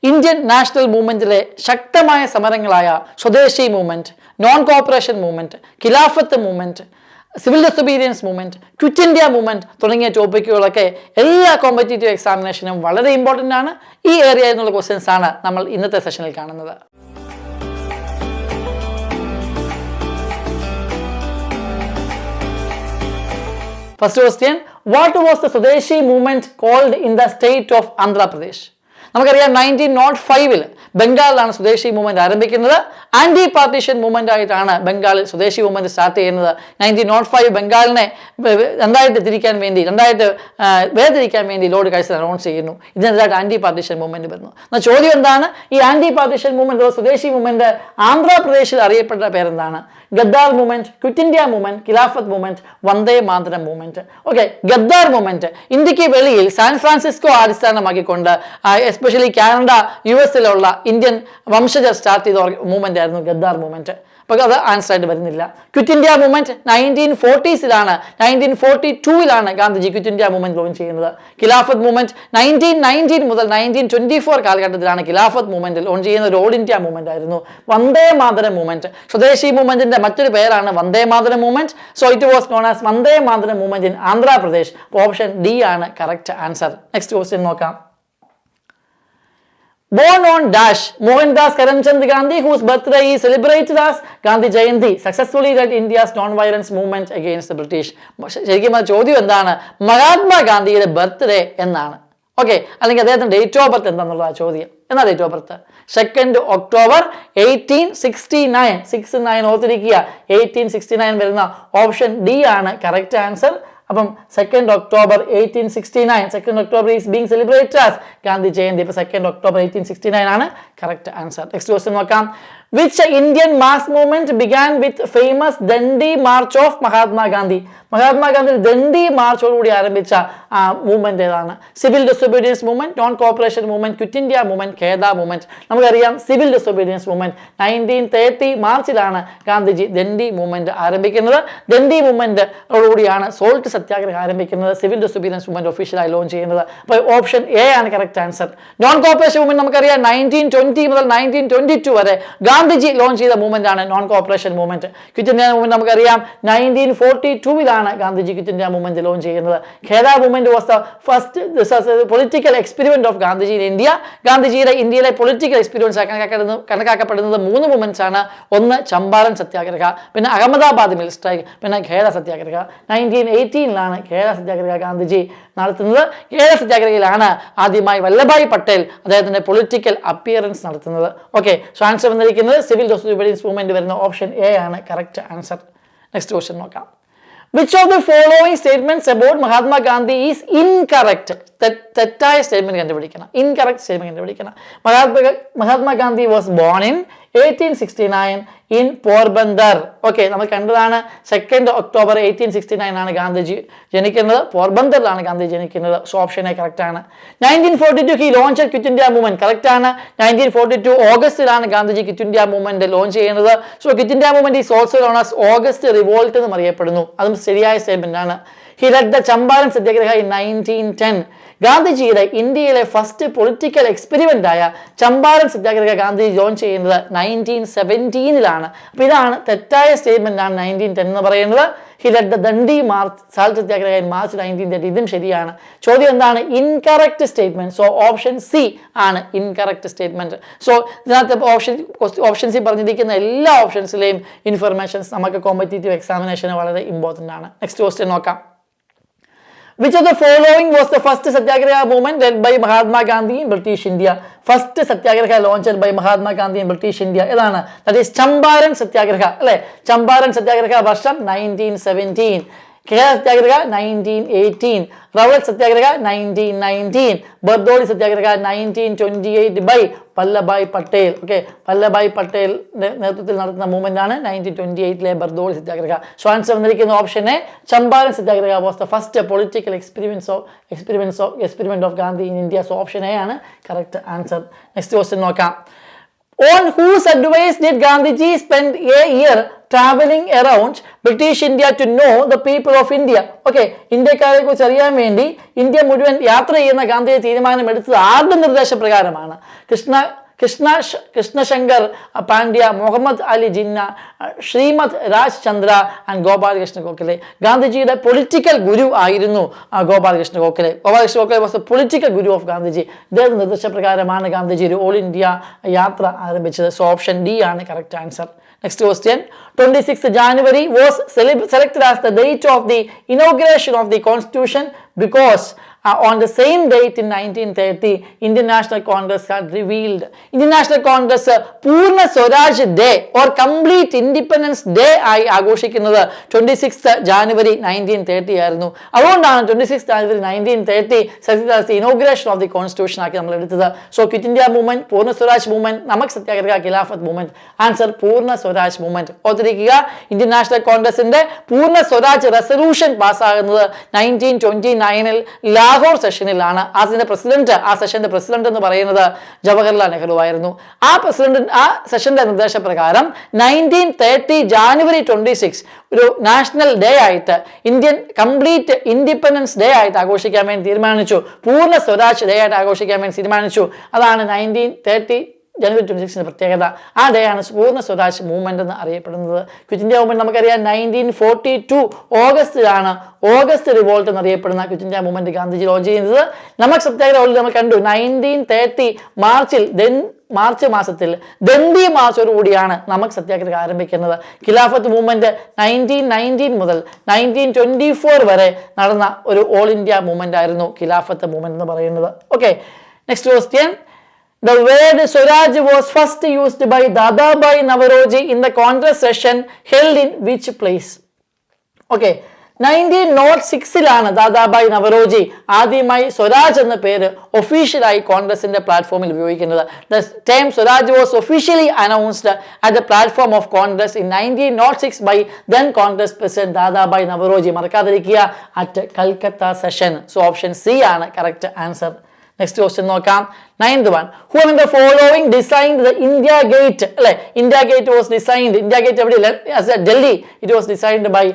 Indian national മൂവ്മെന്റിലെ ശക്തമായ സമരങ്ങളായ Swadeshi movement, non cooperation movement, Khilafat movement, civil disobedience movement, quit India movement തുടങ്ങിയ ടോപ്പിക്കുകളൊക്കെ എല്ലാ കോമ്പറ്റേറ്റീവ് എക്സാമിനേഷനും വളരെ ഇമ്പോർട്ടൻ്റ് ആണ്. ഈ ഏരിയയിൽ നിന്നുള്ള ക്വസ്റ്റ്യൻസ് ആണ് നമ്മൾ ഇന്നത്തെ സെഷനിൽ കാണുന്നത്. First question, what was the Swadeshi movement called in the state of Andhra Pradesh? നമുക്കറിയാം 1905 ബംഗാളിലാണ് സ്വദേശി മൂവ്മെന്റ് ആരംഭിക്കുന്നത്. ആന്റി പാർട്ടീഷൻ മൂവ്മെന്റ് ആയിട്ടാണ് ബംഗാളിൽ സ്വദേശി മൂവ്മെന്റ് സ്റ്റാർട്ട് ചെയ്യുന്നത്. 1905 ബംഗാളിനെ രണ്ടായിട്ട് വേർതിരിക്കാൻ വേണ്ടി ലോർഡ് കൈസർ അനൗൺസ് ചെയ്യുന്നു. ഇതിനെതിരായിട്ട് ആന്റി പാർട്ടീഷൻ മൂവ്മെന്റ് വരുന്നു. എന്നാൽ ചോദ്യം എന്താണ്? ഈ anti partition movement, Swadeshi movement ആന്ധ്രാപ്രദേശിൽ അറിയപ്പെട്ട പേരെന്താണ്? Ghadar movement, quit India movement, Khilafat movement, Vande Mataram movement. Okay, Ghadar movement ഇന്ത്യക്ക് വെളിയിൽ സാൻ ഫ്രാൻസിസ്കോ അടിസ്ഥാനമാക്കിക്കൊണ്ട് എസ്പെഷ്യലി കാനഡ, US-ലുള്ള ഇന്ത്യൻ വംശജർ സ്റ്റാർട്ട് ചെയ്ത മൂവ്മെന്റ് ആയിരുന്നു ഗദ്ദാർ മൂവ്മെന്റ്. അപ്പോൾ അത് ആൻസർ ആയിട്ട് വരുന്നില്ല. Quit India movement 1940s 1942 Gandhiji quit India movement launch ചെയ്യുന്നത്. ഖിലാഫത്ത് മൂവ്മെന്റ് 1919 മുതൽ 1924 കാലഘട്ടത്തിലാണ് ഖിലാഫത്ത് മൂവ്മെന്റ് ലോഞ്ച് ചെയ്യുന്നത്. ഒരു ഓൾ ഇന്ത്യ മൂവ്മെന്റ് ആയിരുന്നു. വന്ദേ മാതരം മൂവ്മെന്റ്, സ്വദേശി മൂവ്മെന്റിന്റെ മറ്റൊരു പേരാണ് Vande Mataram movement. So it was known as Vande Mataram movement in Andhra Pradesh. Option D ആണ് കറക്റ്റ് ആൻസർ. നെക്സ്റ്റ് ക്വസ്റ്റ്യൻ നോക്കാം. Born on dash Mohandas Karamchand Gandhi, whose birthday is celebrated as Gandhi Jayanti, successfully led India's non-violence movement against the British. ശരിക്കും ആ ചോദ്യം എന്താണ്? മഹാത്മാഗാന്ധിയുടെ birthday എന്നാണ്. Okay, അല്ലെങ്കിൽ അദ്ദേഹത്തിന്റെ ഡേറ്റ് ഓഫ് ബർത്ത് എന്താണെന്നുള്ള ചോദ്യം. എന്നാ ഡേറ്റ് ഓഫ് ബർത്ത്? 2 October 1869. 69 ഓർത്തിരിക്കുക. 1869 വരുന്ന ഓപ്ഷൻ ഡി ആണ് കറക്റ്റ് ആൻസർ. അപ്പം 2 October 1869, 2 October is being celebrated as Gandhi Jayanti. അപ്പോൾ 2 October 1869 ആണ് കറക്റ്റ് ആൻസർ. നെക്സ്റ്റ് ക്വസ്റ്റ്യൻ നോക്കാം. Which Indian mass movement began with famous Dandi March of Mahatma Gandhi? Mahatma Gandhi Dandi മാർച്ചോടുകൂടി ആരംഭിച്ച movement ഏതാണ്? Civil disobedience movement, non cooperation movement, quit India movement, Kheda movement. നമുക്കറിയാം civil disobedience movement 1930 മാർച്ചിലാണ് Gandhiji Dandi movement ആരംഭിക്കുന്നത്. ദണ്ഡി മൂവ്മെന്റോടുകൂടിയാണ് salt satyagraha ആരംഭിക്കുന്നത്. സിവിൽ ഡിസൊബീഡിയൻസ് മൂവ്മെന്റ് ഒഫീഷ്യലായി ലോഞ്ച് ചെയ്യുന്നത്. അപ്പോൾ ഓപ്ഷൻ എ ആണ് correct answer. Non cooperation movement നമുക്കറിയാം 1920 മുതൽ 1922 വരെ ഗാന്ധിജി ലോഞ്ച് ചെയ്ത മൂവ്മെന്റ് ആണ് non cooperation movement. Quit India movement നമുക്കറിയാം 1942 Gandhiji quit India movement launch ചെയ്യുന്നത്. Kheda movement was the first political experiment of Gandhiji in India. ഗാന്ധിജിയുടെ ഇന്ത്യയിലെ പൊളിറ്റിക്കൽ എക്സ്പീരിയൻസ് കണക്കാക്കപ്പെടുന്നത് 3 മൂവ്മെന്റ്സ് ആണ്. ഒന്ന് ചമ്പാരൻ സത്യാഗ്രഹ, പിന്നെ അഹമ്മദാബാദ് മിൽ സ്ട്രൈക്ക്, പിന്നെ ഖേദ സത്യാഗ്രഹ. 1918 ഖേദ സത്യാഗ്രഹ ഗാന്ധിജി നടത്തുന്നത്. ഖേദ സത്യാഗ്രഹയിലാണ് ആദ്യമായി വല്ലഭായ് പട്ടേൽ അദ്ദേഹത്തിന്റെ പൊളിറ്റിക്കൽ അപ്പിയറൻസ് നടത്തുന്നത്. ഓക്കെ, സോ ആൻസർ വന്നിരിക്കുന്നത് സിവിൽ ഡിസൊബീഡിയൻസ് മൂവ്മെന്റ് വരുന്ന ഓപ്ഷൻ എ ആണ് കറക്റ്റ് ആൻസർ. നെക്സ്റ്റ് ക്വസ്റ്റ്യൻ നോക്കാം. Which of the following statements about Mahatma Gandhi is incorrect? തെറ്റായ സ്റ്റേറ്റ്മെന്റ് കണ്ടുപിടിക്കണം. ഇൻകറക്റ്റ് സ്റ്റേറ്റ്മെന്റ് കണ്ടുപിടിക്കണം. Mahatma Gandhi was born in 1869 in Porbandar. Okay, നമ്മൾ കണ്ടതാണ് 2 October 1869 ഗാന്ധിജി ജനിക്കുന്നത്. പോർബന്ദറിലാണ് ഗാന്ധി ജനിക്കുന്നത്. സോ ഓപ്ഷൻ എ കറക്റ്റ് ആണ്. 1942 he launch quit India movement. Correct ആണ്. 1942 ഓഗസ്റ്റിലാണ് Gandhiji quit India movement launch ചെയ്യുന്നത്. So quit India movement is also known as August revolt എന്നും അറിയപ്പെടുന്നു. അതും ശരിയായ സ്റ്റേറ്റ്മെന്റ് ആണ്. He led the Champaran satyagraha in 1910. ഗാന്ധിജിയുടെ ഇന്ത്യയിലെ ഫസ്റ്റ് പൊളിറ്റിക്കൽ എക്സ്പെരിമെന്റ് ആയ ചമ്പാരൻ സത്യാഗ്രഹ ഗാന്ധിജി ലോഞ്ച് ചെയ്യുന്നത് 1917 അപ്പോൾ ഇതാണ് തെറ്റായ സ്റ്റേറ്റ്മെന്റ് ആണ് 1910 എന്ന് പറയുന്നത്. He led the Dandi March salt Satyagraha in March 1930. ഇതും ശരിയാണ്. ചോദ്യം എന്താണ്? Incorrect statement. So option C ആണ് ഇൻകറക്റ്റ് സ്റ്റേറ്റ്മെന്റ്. സോ ഇതിനകത്ത് ഓപ്ഷൻ സി പറഞ്ഞിരിക്കുന്ന എല്ലാ ഓപ്ഷൻസിലെയും ഇൻഫർമേഷൻസ് നമുക്ക് കോമ്പറ്റേറ്റീവ് എക്സാമിനേഷന് വളരെ ഇമ്പോർട്ടൻ്റ് ആണ്. നെക്സ്റ്റ് ക്വസ്റ്റ്യൻ നോക്കാം. Which of the following was the first Satyagraha movement led by Mahatma Gandhi in British India? First Satyagraha launched by Mahatma Gandhi in British India. ഏതാണ്? That is Champaran സത്യാഗ്രഹ അല്ലേ? ചമ്പാരൻ സത്യാഗ്രഹ വർഷം 1917. ഖേദ സത്യാഗ്രഹ 1918, റവൽ സത്യാഗ്രഹ 1919, ബർദോളി സത്യാഗ്രഹ 1928 by Vallabhbhai Patel. Okay, Vallabhbhai പട്ടേലിന്റെ നേതൃത്വത്തിൽ നടത്തുന്ന movement ആണ് 1928 ബർദോളി സത്യാഗ്രഹ. So answer വന്നിരിക്കുന്ന option A. Champaran Satyagraha was the first political experiment of Gandhi in India. So option A ആണ് correct answer. Next question നോക്കാം. On whose advice did Gandhiji spend a year traveling around British India to know the people of India. Okay, ഇന്ത്യക്കാരെ കുറിച്ച് അറിയാൻ വേണ്ടി India മുഴുവൻ യാത്ര ചെയ്യുന്ന ഗാന്ധിജി തീരുമാനമെടുത്തത് ആരുടെ നിർദ്ദേശപ്രകാരമാണ്? കൃഷ്ണശങ്കർ പാണ്ഡ്യ, മുഹമ്മദ് അലി ജിന്ന, ശ്രീമദ് രാജ് ചന്ദ്ര ആൻഡ് ഗോപാലകൃഷ്ണ ഗോഖലെ. ഗാന്ധിജിയുടെ പൊളിറ്റിക്കൽ ഗുരു ആയിരുന്നു Gopalakrishna Gokhale. Gopalakrishna Gokhale was the political Guru of Gandhiji. ഇദ്ദേഹത്തിന്റെ നിർദ്ദേശപ്രകാരമാണ് ഗാന്ധിജി ഒരു ഓൾ ഇന്ത്യ യാത്ര ആരംഭിച്ചത്. സോ ഓപ്ഷൻ ഡി ആണ് correct answer. Next question. 26th January was selected as the date of the inauguration of the Constitution because on the same date in 1930, Indian National Congress had revealed. Indian National Congress Purna Swaraj Day or Complete Independence Day ആയി ആഘോഷിക്കുന്നത് 26th January 1930 ആയിരുന്നു. അതുകൊണ്ടാണ് 26th January 1930 select as the inauguration of the constitution ആക്കി നമ്മൾ എടുത്തത്. So quit India movement, പൂർണ്ണ Swaraj movement, നമക് സത്യാഗ്രഹ, ഖിലാഫത്ത് movement. Answer പൂർണ്ണ സ്വരാജ് മൂവ്മെന്റ്. ഓർത്തിരിക്കുക, ഇന്ത്യൻ നാഷണൽ കോൺഗ്രസിന്റെ പൂർണ്ണ സ്വരാജ് റെസൊല്യൂഷൻ പാസ്സാകുന്നത് 1929 ലാഹോർ സെഷനിലാണ്. ആ സെഷന്റെ പ്രസിഡന്റ് എന്ന് പറയുന്നത് ജവഹർലാൽ നെഹ്റു ആയിരുന്നു. ആ സെഷന്റെ നിർദ്ദേശപ്രകാരം 1930 January 26 ഒരു നാഷണൽ ഡേ ആയിട്ട്, ഇന്ത്യൻ കംപ്ലീറ്റ് ഇൻഡിപെൻഡൻസ് ഡേ ആയിട്ട് ആഘോഷിക്കാൻ വേണ്ടി തീരുമാനിച്ചു. പൂർണ്ണ സ്വരാജ് ഡേ ആയിട്ട് ആഘോഷിക്കാൻ വേണ്ടി തീരുമാനിച്ചു. അതാണ് 1930 January 26 പ്രത്യേകത. ആ ഡേ ആണ് പൂർണ്ണ സ്വരാജ് മൂവ്മെന്റ് എന്ന് അറിയപ്പെടുന്നത്. ക്വിറ്റ് ഇന്ത്യ മൂവ്മെന്റ് നമുക്കറിയാം 1942 ഓഗസ്റ്റിലാണ് ഓഗസ്റ്റ് റിവോൾട്ട് എന്നറിയപ്പെടുന്ന quit India movement Gandhiji launch ചെയ്യുന്നത്. നമക് സത്യാഗ്രഹം ഓൾറെഡി നമ്മൾ കണ്ടു. 1930 മാർച്ച് മാസത്തിൽ ദണ്ഡി മാർച്ചോടുകൂടിയാണ് നമക് സത്യാഗ്രഹം ആരംഭിക്കുന്നത്. ഖിലാഫത്ത് മൂവ്മെന്റ് 1919 മുതൽ 1924 വരെ നടന്ന ഒരു ഓൾ ഇന്ത്യ മൂവ്മെന്റ് ആയിരുന്നു ഖിലാഫത്ത് മൂവ്മെന്റ് എന്ന് പറയുന്നത്. Okay, next question. The word Swaraj was first used by Dadabhai Naoroji in the Congress session held in which place? Okay, 1906 Dadabhai Naoroji ആദ്യമായി സ്വരാജ് എന്ന പേര് ഒഫീഷ്യലായി കോൺഗ്രസിന്റെ പ്ലാറ്റ്ഫോമിൽ ഉപയോഗിക്കുന്നത്. The term Swaraj was officially announced at the platform of Congress in 1906 by then Congress President Dadabhai Naoroji. മറക്കാതിരിക്കുക, at Calcutta session. So option C ആണ് correct answer. Next question നോക്കാം. 9th one. Who among the following designed the India Gate? അല്ലെ, India gate was designed. India gate എവിടെ? Delhi. It was designed by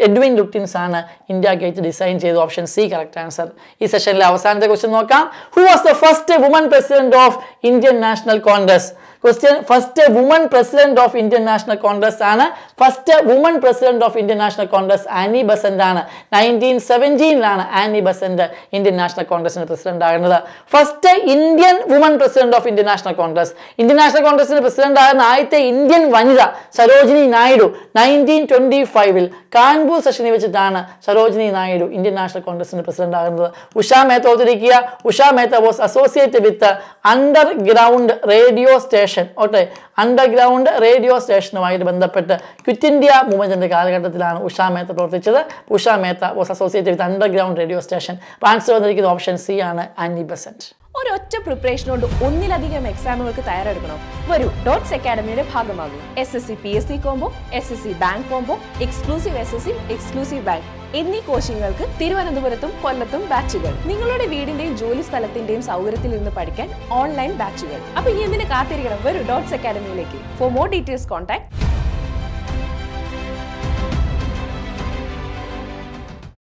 Edwin Lutyens ആണ് India gate design ചെയ്തത്. Option C correct answer. ഈ സെഷനിലെ അവസാനത്തെ question നോക്കാം. Who was the first woman president of Indian National Congress? Question, first woman president of Indian National Congress ആണ്. First woman president of Indian National Congress Annie Besant ആണ്. 1917 Annie Besant Indian National കോൺഗ്രസിന്റെ president ആകുന്നത്. First Indian woman president of Indian National Congress, Indian National കോൺഗ്രസിന്റെ president ആകുന്ന ആദ്യത്തെ Indian വനിത സരോജിനി നായിഡു. 1925 കാൺപൂർ സെഷനിൽ വെച്ചിട്ടാണ് സരോജിനി നായിഡു ഇന്ത്യൻ നാഷണൽ കോൺഗ്രസിന്റെ പ്രസിഡന്റ് ആകുന്നത്. ഉഷാ മേത്ത ഓർത്തിരിക്കുക. Usha Mehta was associated with underground radio station. ഓട്ടെ, അണ്ടർഗ്രൗണ്ട് റേഡിയോ സ്റ്റേഷനുമായിട്ട് ബന്ധപ്പെട്ട് ക്വിറ്റ് ഇന്ത്യ മൂവ്മെന്റിന്റെ കാലഘട്ടത്തിലാണ് ഉഷാ മേത്ത പ്രവർത്തിച്ചത്. Usha Mehta was associated with underground radio station. Answer വന്നിരിക്കുന്നത് ഓപ്ഷൻ സി ആണ്, ആനി ബസന്റ്. ഒരൊറ്റ പ്രിപ്പറേഷൻ കൊണ്ട് ഒന്നിലധികം എക്സാമുകൾക്ക് തയ്യാറെടുക്കണം. വരൂ, ഡോട്ട്സ് അക്കാഡമിയുടെ ഭാഗമാകും. SSC PSC combo, SSC bank combo, exclusive SSC, exclusive bank എന്നീ കോച്ചിങ്ങുകൾക്ക് തിരുവനന്തപുരത്തും കൊല്ലത്തും ബാച്ചുകൾ. നിങ്ങളുടെ വീടിന്റെയും ജോലി സ്ഥലത്തിന്റെയും സൗകര്യത്തിൽ നിന്ന് പഠിക്കാൻ ഓൺലൈൻ ബാച്ചുകൾ. അപ്പൊ ഇനി എന്തിന് കാത്തിരിക്കണം? വരൂ ഡോട്ട്സ് അക്കാഡമിയിലേക്ക്. For more details contact